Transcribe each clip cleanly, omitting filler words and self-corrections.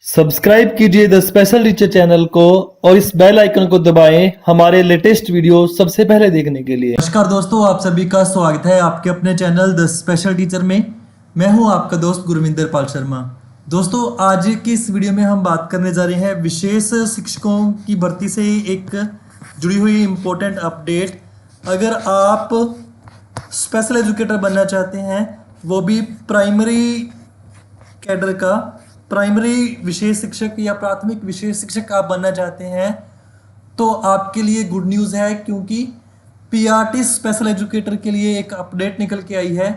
Subscribe कीजिए the special teacher channel को और इस बेल आइकन को दबाएं हमारे लेटेस्ट वीडियो सबसे पहले देखने के लिए। नमस्कार दोस्तों, आप सभी का स्वागत है आपके अपने चैनल द स्पेशल टीचर में। मैं हूं आपका दोस्त गुरविंदर पाल शर्मा। दोस्तों, आज की इस वीडियो में हम बात करने जा रहे हैं विशेष शिक्षकों की भर्ती से एक जुड़ी हुई इम्पोर्टेंट अपडेट। अगर आप स्पेशल एजुकेटर बनना चाहते हैं, वो भी प्राइमरी कैडर का, प्राइमरी विशेष शिक्षक या प्राथमिक विशेष शिक्षक आप बनना चाहते हैं, तो आपके लिए गुड न्यूज़ है, क्योंकि पीआरटी स्पेशल एजुकेटर के लिए एक अपडेट निकल के आई है।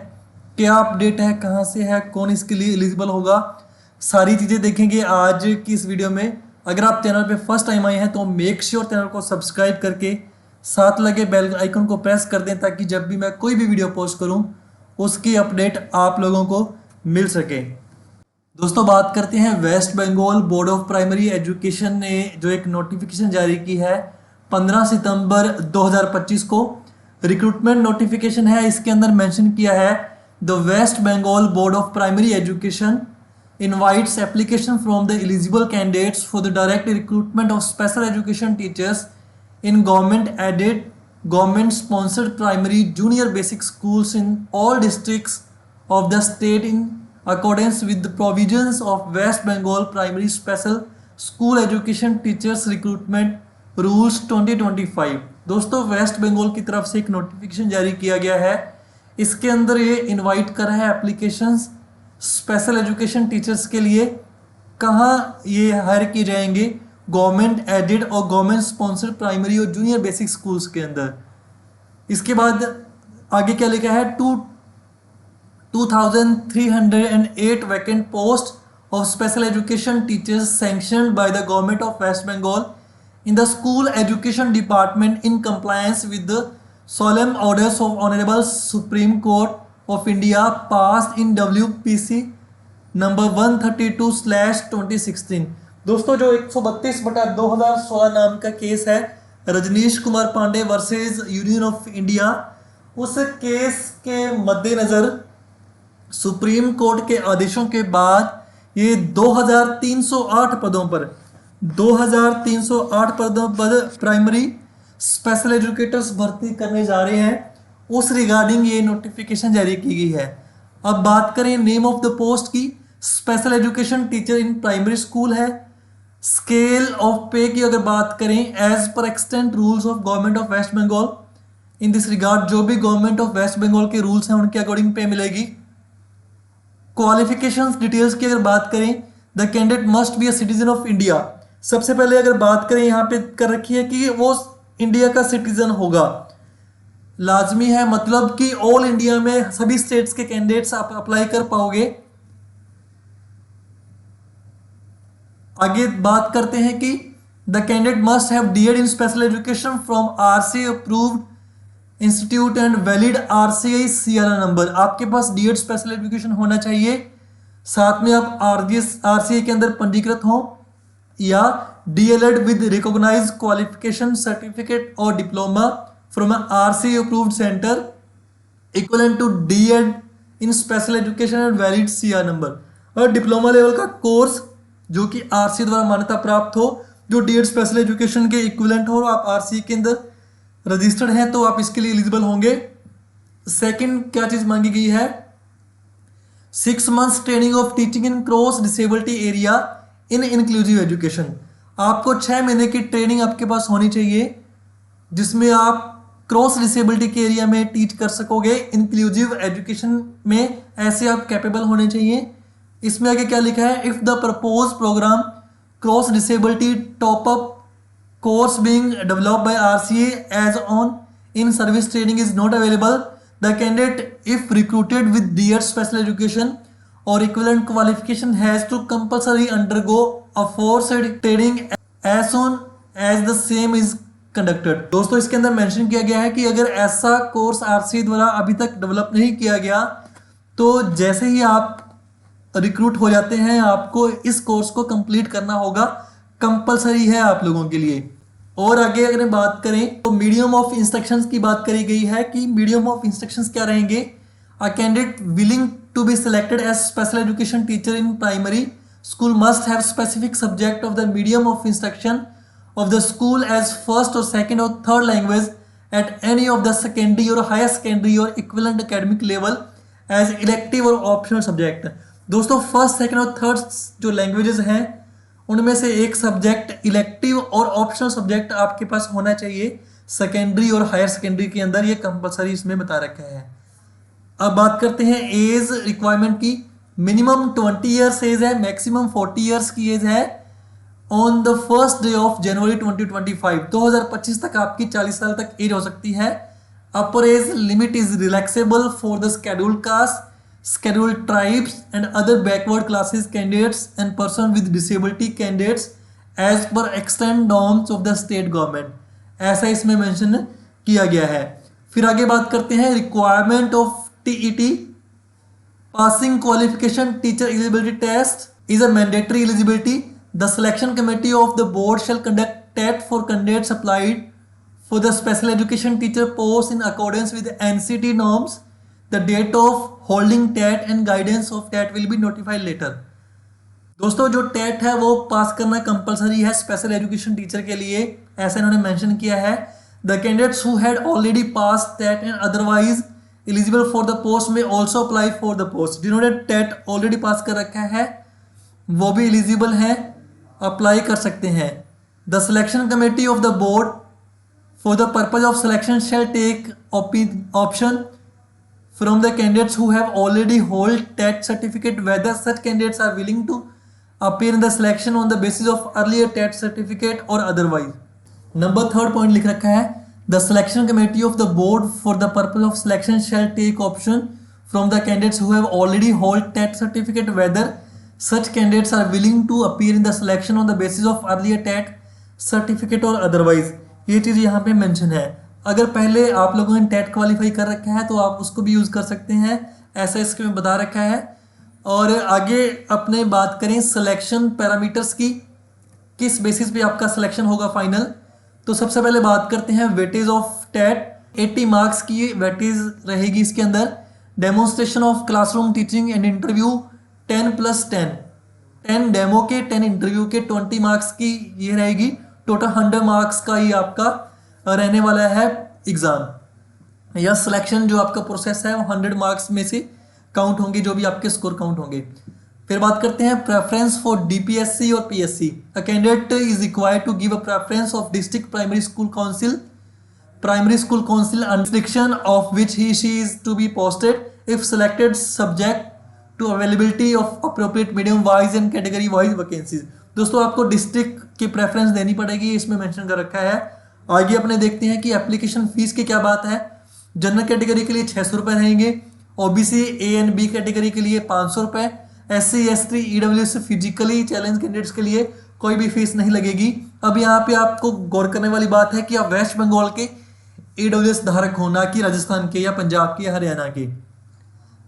क्या अपडेट है, कहाँ से है, कौन इसके लिए एलिजिबल होगा, सारी चीज़ें देखेंगे आज की इस वीडियो में। अगर आप चैनल पे फर्स्ट टाइम आए हैं तो मेक श्योर चैनल को सब्सक्राइब करके साथ लगे बेल आइकन को प्रेस कर दें, ताकि जब भी मैं कोई भी वीडियो पोस्ट करूं उसकी अपडेट आप लोगों को मिल सके। दोस्तों, बात करते हैं West Bengal board of primary education ने जो एक नोटिफिकेशन जारी की है 15 सितंबर 2025 को। रिक्रूटमेंट नोटिफिकेशन है, इसके अंदर मेंशन किया है the West Bengal board of primary education invites application from the eligible candidates for the direct recruitment of special education teachers in government aided government sponsored primary junior basic schools in all districts of the state in accordance with the provisions of West Bengal Primary Special School Education Teachers Recruitment Rules 2025। दोस्तों, waste Bengal की तरफ से एक notification जारी किया गया है। इसके अंदर ये इनवाइट कर रहा है एप्लीकेशंस स्पेशल एजुकेशन टीचर्स के लिए। कहाँ ये हायर किए जाएंगे? गवर्नमेंट एडेड और गवर्नमेंट स्पॉन्सर्ड प्राइमरी और जूनियर बेसिक स्कूल्स के अंदर। इसके बाद आगे क्या लिखा है, 2,308 vacant posts of special education teachers sanctioned by the government of West Bengal in the school education department in compliance with the solemn orders of Honorable Supreme Court of India passed in WPC number 132/2016। दोस्तों, जो 132/2016 नाम का case है Rajnish Kumar Pandey versus union of India, उस case के मद्देनज़र supreme court के आदेशों के बाद ये 2308 पदों पर 2308 पदों पर प्राइमरी स्पेशल एजुकेटर्स भर्ती करने जा रहे हैं। उस रिगार्डिंग ये नोटिफिकेशन जारी की गई है। अब बात करें नेम ऑफ द पोस्ट की, special education teacher in primary school है। स्केल ऑफ पे की अगर बात करें, as per extent rules of government of West Bengal, in this regard जो भी गवर्नमेंट ऑफ वेस्ट बंगाल के रूल्स हैं उनके अकॉर्डिंग पे मिलेगी। क्वालिफिकेशंस डिटेल्स की अगर बात करें, the candidate must be a citizen of India. सबसे पहले अगर बात करें, यहाँ पे कर रखी है कि वो इंडिया का सिटीजन होगा, लाजमी है, मतलब कि ऑल इंडिया में सभी स्टेट्स के कैंडिडेट्स आप अप्लाई कर पाओगे। आगे बात करते हैं कि the candidate must have DEd in special education from RC approved institute and valid RCI CRR number. आपके पास डीएड स्पेशल एजुकेशन होना चाहिए, साथ में आप आरसीआई के अंदर पंजीकृत हो, या DElEd with recognised qualification certificate और diploma from RCI approved centre equivalent to DEd in special education and valid CR number. और डिप्लोमा लेवल का कोर्स जो कि आरसीआई द्वारा मान्यता प्राप्त हो, जो डीएड स्पेशल एजुकेशन के इक्विवेलेंट हो, आप आरसीआई के अंदर रजिस्टर्ड हैं तो आप इसके लिए एलिजिबल होंगे। सेकंड क्या चीज मांगी गई है, 6 months training of teaching in cross disability area in inclusive education. आपको 6 महीने की ट्रेनिंग आपके पास होनी चाहिए, जिसमें आप क्रॉस डिसेबिलिटी के एरिया में टीच कर सकोगे। इंक्लूसिव एजुकेशन में ऐसे आप कैपेबल होने चाहिए। इसमें आगे क्या लिखा है, if the propose program cross disability top up course being developed by RCA as on in service training is not available, the candidate if recruited with DED special education or equivalent qualification has to compulsory undergo aforesaid training as soon as the same is conducted। दोस्तों, इसके अंदर mention किया गया है कि अगर ऐसा course RCA द्वारा अभी तक डेवलप नहीं किया गया, तो जैसे ही आप रिक्रूट हो जाते हैं आपको इस कोर्स को कंप्लीट करना होगा, कंपलसरी है आप लोगों के लिए। और आगे अगर बात करें तो मीडियम ऑफ इंस्ट्रक्शंस की बात करी गई है कि मीडियम ऑफ इंस्ट्रक्शंस क्या रहेंगे। A candidate willing to be selected as special education teacher in primary School must have specific subject of the medium of instruction of the school as first or second or third language at any of the secondary or higher secondary or equivalent academic level as elective or optional subject। दोस्तों first second और third जो languages हैं उनमें से एक subject elective और optional subject आपके पास होना चाहिए सेकेंडरी और हायर सेकेंडरी के अंदर, ये कंपलसरी इसमें बता रखा है। अब बात करते हैं एज रिक्वायरमेंट की। मिनिमम 20 ईयर्स एज है, मैक्सिमम 40 ईयर्स की एज है। On the first day of January 2025 तक आपकी 40 साल तक एज हो सकती है। अपर age limit is relaxable for the scheduled caste, scheduled tribes and other backward classes candidates and person with disability candidates as per extant norms of the state government, ऐसा इसमें mention किया गया है। फिर आगे बात करते हैं requirement of TET. Passing qualification teacher eligibility test is a mandatory eligibility. The selection committee of the board shall conduct TET for candidates applied for the special education teacher post in accordance with NCT norms. The date of holding TET and guidance of TET will be notified later। दोस्तों जो TET है वो पास करना compulsory है special education teacher के लिए, ऐसा इन्होंने मेंशन किया है। The candidates who had already pass TET and otherwise eligible for the post में also apply for the post. जिन्होंने टेट ऑलरेडी पास कर रखा है वो भी एलिजिबल हैं, अप्लाई कर सकते हैं। The selection committee of the board for the purpose of selection shall take option from the candidates who have already hold TET certificate whether such candidates are willing to appear in the selection on the basis of earlier TET certificate or otherwise। Number third point लिख रखा है the selection committee of the board for the purpose of selection shall take option from the candidates who have already hold TET certificate whether such candidates are willing to appear in the selection on the basis of earlier TET certificate or otherwise। ये चीज़ यहाँ पे mention है। अगर पहले आप लोगों ने TET qualify कर रखा है तो आप उसको भी यूज़ कर सकते हैं, ऐसा इसमें बता रखा है। और आगे अपने बात करें सिलेक्शन पैरामीटर्स की, किस बेसिस पे आपका सिलेक्शन होगा फाइनल, तो सबसे पहले बात करते हैं वेटेज ऑफ टेट। 80 मार्क्स की वेटेज रहेगी इसके अंदर। Demonstration of classroom teaching and interview 10 demo के 10 इंटरव्यू के 20 मार्क्स की ये रहेगी। टोटल 100 मार्क्स का ये आपका रहने वाला है एग्जाम। या सिलेक्शन जो आपका प्रोसेस है वो 100 मार्क्स में से काउंट होंगे, जो भी आपके स्कोर काउंट होंगे। फिर बात करते हैं प्रेफरेंस फॉर डीपीएससी और PSC. A candidate is required to give a preference of district primary school council restriction of which he she is to be posted if selected subject to availability of appropriate medium wise and category wise vacancies. दोस्तों आपको district की preference देनी पड़ेगी, इसमें mention कर रखा है। आगे अपने देखते हैं कि एप्लीकेशन फीस की क्या बात है। जनरल कैटेगरी के लिए 600 रुपये रहेंगे, OBC A and B category के लिए 500 रुपये, SC ST EWS physically challenge candidates के लिए कोई भी फीस नहीं लगेगी। अब यहाँ पे आपको गौर करने वाली बात है कि आप वेस्ट बंगाल के EWS धारक हो, ना कि राजस्थान के या पंजाब के या हरियाणा के।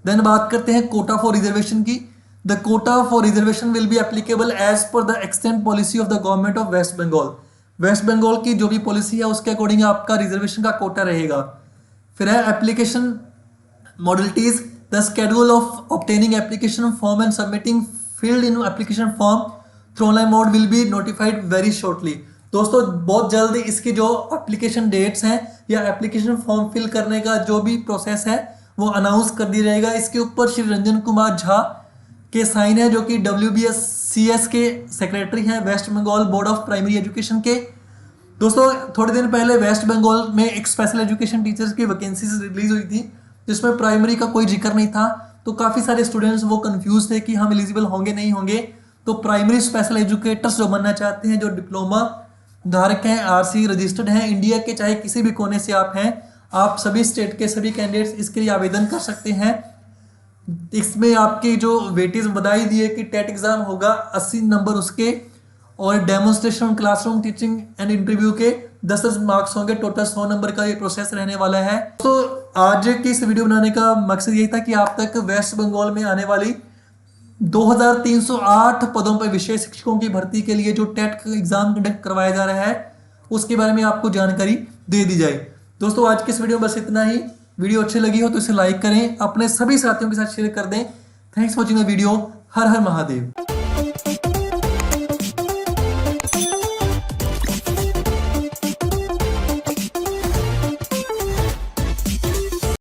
देन बात करते हैं कोटा फॉर रिजर्वेशन की। The quota for reservation will be applicable as per the extent policy of the government of West Bengal. West Bengal की जो भी पॉलिसी है उसके अकॉर्डिंग आपका रिजर्वेशन का कोटा रहेगा। फिर है application modalities. The schedule of obtaining application form and submitting field in application form through online mode will be notified very shortly. दोस्तों बहुत जल्द इसकी जो एप्लीकेशन डेट्स हैं या एप्लीकेशन फॉर्म फिल करने का जो भी प्रोसेस है वो अनाउंस कर दिया जाएगा। इसके ऊपर श्री रंजन कुमार झा के साइन है, जो कि WBSCS के सेक्रेटरी हैं West Bengal board of primary education के। दोस्तों थोड़े दिन पहले वेस्ट बंगाल में एक स्पेशल एजुकेशन टीचर्स की वैकेंसीज रिलीज हुई थी जिसमें प्राइमरी का कोई जिक्र नहीं था, तो काफ़ी सारे स्टूडेंट्स वो कंफ्यूज थे कि हम एलिजिबल होंगे नहीं होंगे। तो प्राइमरी स्पेशल एजुकेटर्स जो बनना चाहते हैं, जो डिप्लोमा धारक हैं, RC रजिस्टर्ड हैं, इंडिया के चाहे किसी भी कोने से आप हैं, आप सभी स्टेट के सभी कैंडिडेट्स इसके लिए आवेदन कर सकते हैं। इसमें आपकी जो वेटेज बताई दी है कि टेट एग्जाम होगा 80 नंबर उसके, और demonstration classroom teaching and interview के 10 मार्क्स होंगे। टोटल 100 नंबर का ये प्रोसेस रहने वाला है। तो आज की इस वीडियो बनाने का मकसद यही था कि आप तक वेस्ट बंगाल में आने वाली 2308 पदों पर विषय शिक्षकों की भर्ती के लिए जो टेट का एग्जाम कंडक्ट करवाया जा रहा है उसके बारे में आपको जानकारी दे दी जाए। दोस्तों आज की इस वीडियो में बस इतना ही। वीडियो अच्छी लगी हो तो इसे लाइक करें, अपने सभी साथियों के साथ शेयर कर दें। Thanks for watching the video. Her her Mahadev.